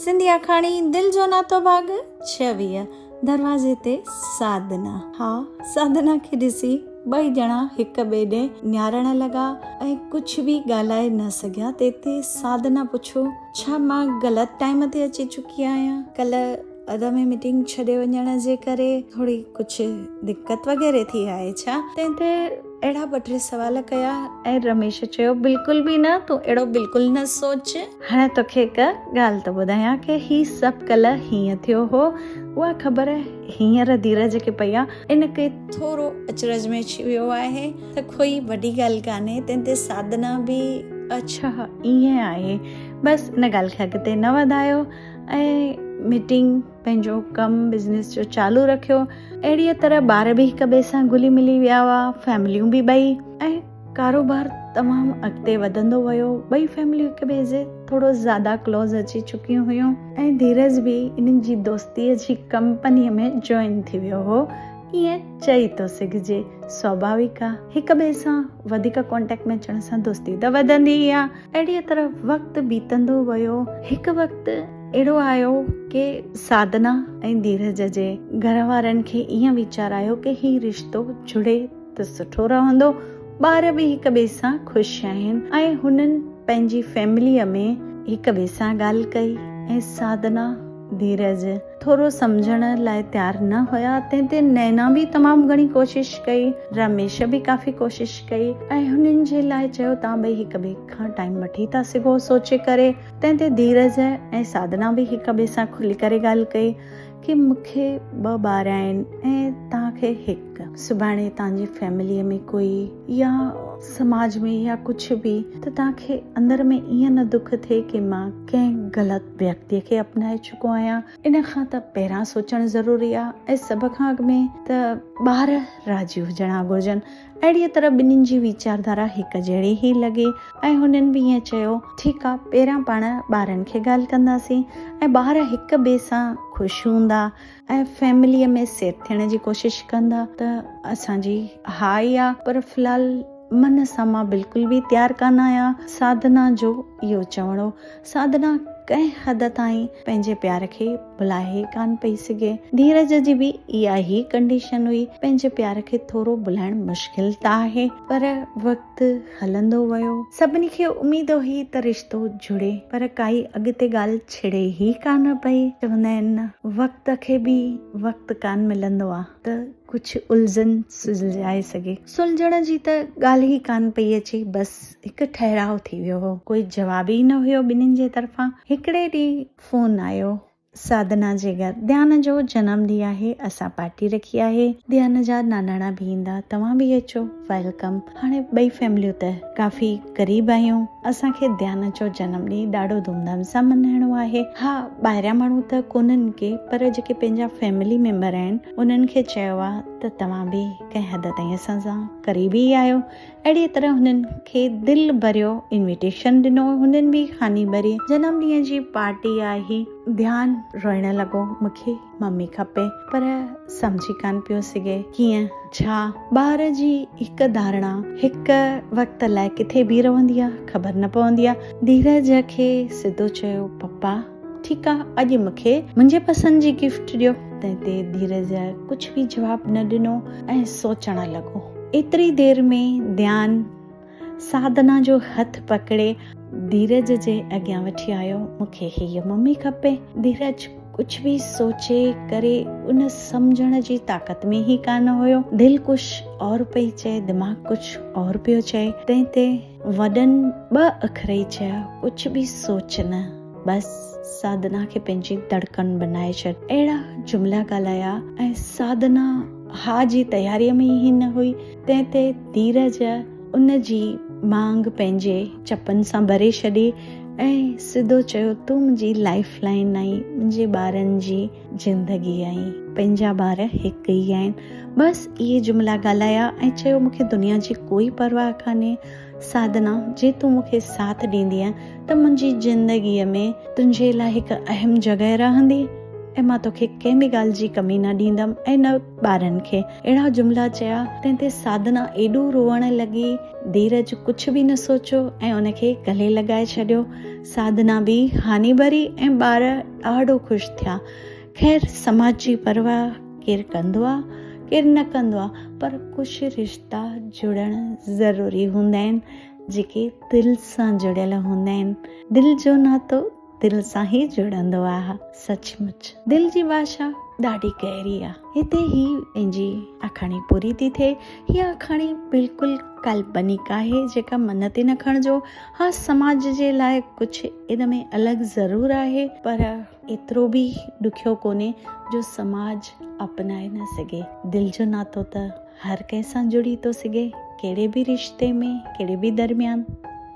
सिंधी आखाणी दिल जो नातो भाग 26 दरवाजे ते साधना। साधना खे ॾिसी ॿई ॼणा हिक ॿिए ॾे निहारण लॻा ऐं कुझु बि ॻाल्हाए न सघिया। ते साधना पुछो, छा मां ग़लति टाइम ते अची चुकी आहियां? कल्ह अध में मीटिंग छॾे वञण जे करे थोरी कुझु दिक़त वग़ैरह थी आहे छा? तंहिंते अहिड़ा ॿ टे सवाल कया ऐं रमेश चयो, बिल्कुलु बि न, तूं अहिड़ो बिल्कुलु न सोच। हाणे तोखे हिकु ॻाल्हि थो ॿुधायां कि ही सभु कल्ह हीअं थियो हो। उहा ख़बर हींअर धीरज खे पई आहे, इन खे थोरो अचरज में अची वियो आहे त कोई वॾी ॻाल्हि कान्हे। तंहिंते साधना बि अच्छा ईअं आहे, बसि इन ॻाल्हि खे अॻिते न वधायो ऐं मीटिंग पंहिंजो कमु बिज़नेस जो चालू रखियो। अहिड़ीअ तरह ॿार बि हिक ॿिए सां घुली मिली विया हुआ, फैमिलियूं बि ॿई, ऐं कारोबार तमामु अॻिते वधंदो वियो। ॿई फैमिलियूं हिक ॿिए जे थोरो ज़्यादा क्लोज अची चुकियूं हुयूं ऐं धीरज बि इन्हनि जी दोस्तीअ जी कंपनीअ में जॉइन थी वियो हो। ईअं चई थो सघिजे, स्वाभाविक आहे, हिक ॿिए सां वधीक कॉन्टेक्ट में अचण सां दोस्ती त वधंदी ई आहे। अहिड़ीअ तरह वक़्तु बीतंदो वियो। हिकु वक़्तु अहिड़ो आयो कि साधना ऐं धीरज जे घर वारनि खे ईअं वीचार आयो कि ही रिश्तो जुड़े त सुठो रहंदो। ॿार बि हिक ॿिए सां ख़ुशि आहिनि ऐं हुननि पंहिंजी फैमिलीअ में हिक ॿिए सां ॻाल्हि कई ऐं साधना धीरज थोरो सम्झण लाइ तयारु न हुया। तंहिंते नैना बि तमामु घणी कोशिश कई, रमेश बि काफ़ी कोशिश कई ऐं हुननि जे लाइ चयो, तव्हां ॿई हिक ॿिए खां टाइम वठी था सघो सोचे करे। तंहिंते धीरज ऐं साधना बि हिक ॿिए सां खुली करे ॻाल्हि कई कि मूंखे 2 ॿार आहिनि ऐं तव्हांखे हिकु। सुभाणे तव्हांजी फैमिलीअ में कोई या समाज में या कुझु बि त तव्हांखे अंदर में ईअं न दुख थिए कि मां कंहिं ग़लति व्यक्तिअ खे अपनाए चुको आहियां। इन खां त पहिरां सोचणु ज़रूरी आहे ऐं सभ खां अॻु में त ॿार राज़ी हुजणा घुरिजनि। अहिड़ीअ तरह ॿिन्हिनि जी वीचारधारा हिकु जहिड़ी ई लॻी ऐं हुननि बि ईअं चयो, ठीकु आहे, पहिरियां पाण ॿारनि खे ॻाल्हि कंदासीं ऐं ॿार हिक ॿिए सां ख़ुशि हूंदा ऐं फैमिलीअ में सेट थियण जी कोशिशि कंदा त असांजी हा ई आहे। पर फ़िलहाल मन सां मां बिल्कुलु बि तयारु कान आहियां। साधना जो इहो चवणो, साधना कंहिं हद ताईं पंहिंजे प्यार खे भुलाए कान पई सघे। धीरज जी बि इहा ई कंडीशन हुई, पंहिंजे प्यार खे थोरो भुलाइण मुश्किल त आहे। पर वक़्तु हलंदो वियो, सभिनी खे उमेद हुई त रिश्तो जुड़े, पर काई अॻिते ॻाल्हि छिड़े ई कान पई। चवंदा आहिनि न, वक़्त खे बि वक़्तु कान मिलंदो आहे त कुझु उलझन सुलझाए सघे। सुलझण जी त ॻाल्हि ई कान पई अचे, बसि हिकु ठहराव थी वियो हो। कोई जवाब ई न हुयो ॿिन्हिनि जे तरफ़ां। हिकिड़े ॾींहुं फोन आयो साधना जे घर, ध्यान जो जनम ॾींहुं आहे, असां पार्टी रखी आहे, ध्यान जा नानाणा बि ईंदा, तव्हां बि अचो, वेलकम। हाणे ॿई फैमिलियूं त काफ़ी क़रीब आहियूं, असांखे ध्यान जो जनम ॾींहुं ॾाढो धूमधाम सां मल्हाइणो आहे। हा, ॿाहिरियां माण्हू त कोन्हनि के, पर जेके पंहिंजा फैमिली मेंबर आहिनि उन्हनि खे चयो आहे त तव्हां बि कंहिं हद ताईं असां सां क़रीबी आहियो। अहिड़ी तरह हुननि खे दिलि भरियो इन्विटेशन ॾिनो, हुननि बि हानी भरी। जनम ॾींहं जी पार्टी आहे, ध्यानु रोइण लॻो, मूंखे मम्मी खपे, पर सम्झी कान पियो सघे कीअं छा। ॿार जी हिकु धारणा हिकु वक़्त लाइ किथे बि रहंदी आहे, ख़बर न पवंदी आहे। धीरज खे सिधो चयो, पप्पा ठीकु आहे, अॼु मूंखे मुंहिंजे पसंदि जी गिफ्ट ॾियो। तंहिंते धीरज कुझु बि जवाबु न ॾिनो ऐं सोचण लॻो। एतिरी देर में ध्यानु साधना जो हथ पकड़े धीरज जे अॻियां वठी आयो, मूंखे हीअ मम्मी खपे। धीरज कुझु बि सोचे करे उन सम्झण जी ताक़त में ई कान हुयो। दिलि कुझु और पई चए, दिमाग़ कुझु और पियो चए। तंहिंते वॾनि 2 अखर ई चया, कुझु बि सोच न, बसि साधना खे पंहिंजी धड़कन बनाए छॾ। अहिड़ा जुमिला ॻाल्हाया ऐं साधना हा जी तयारीअ में ई न हुई। तंहिंते धीरज उन जी मांग पंहिंजे चपनि सां भरे छॾी ऐं सिधो चयो, तूं मुंहिंजी लाइफ लाइन आई, मुंहिंजे ॿारनि जी ज़िंदगी आई, पंहिंजा ॿार हिकु ई आहिनि। बसि इहे जुमिला ॻाल्हाया ऐं चयो, मूंखे दुनिया जी कोई परवाह कान्हे साधना, जे तूं मूंखे साथ ॾींदीअ त मुंहिंजी ज़िंदगीअ में तुंहिंजे लाइ हिकु अहम जॻह रहंदी। ऐं मां तोखे कंहिं बि ॻाल्हि जी कमी न ॾींदमि ऐं न ॿारनि खे। अहिड़ा जुमिला चया। तंहिं ते साधना एॾो रोअण लॻी, धीरज कुझु बि न सोचियो ऐं उनखे गले लॻाए छॾियो। साधना बि हानी भरी ऐं ॿार ॾाढो ख़ुशि थिया। ख़ैर, समाज जी परवाह केरु कंदो आहे केरु न कंदो आहे, पर कुझु रिश्ता जुड़णु ज़रूरी हूंदा आहिनि जेके दिलि सां जुड़ियल हूंदा आहिनि। दिलि जो नातो दिलि सां ई जुड़ंदो आहे। सचमुच दिलि जी भाषा ॾाढी गहरी आहे। हिते ही पंहिंजी आखाणी पूरी थी थिए। हीअ आखाणी बिल्कुलु काल्पनिक आहे जेका मन ते न खणिजो। हा, समाज जे लाइ कुझु इन में अलॻि ज़रूरु आहे, पर एतिरो बि ॾुखियो कोन्हे जो समाज अपनाए न सघे। दिलि जो नातो त हर कंहिं सां जुड़ी थो सघे, कहिड़े बि रिश्ते में, कहिड़े बि दरमियान।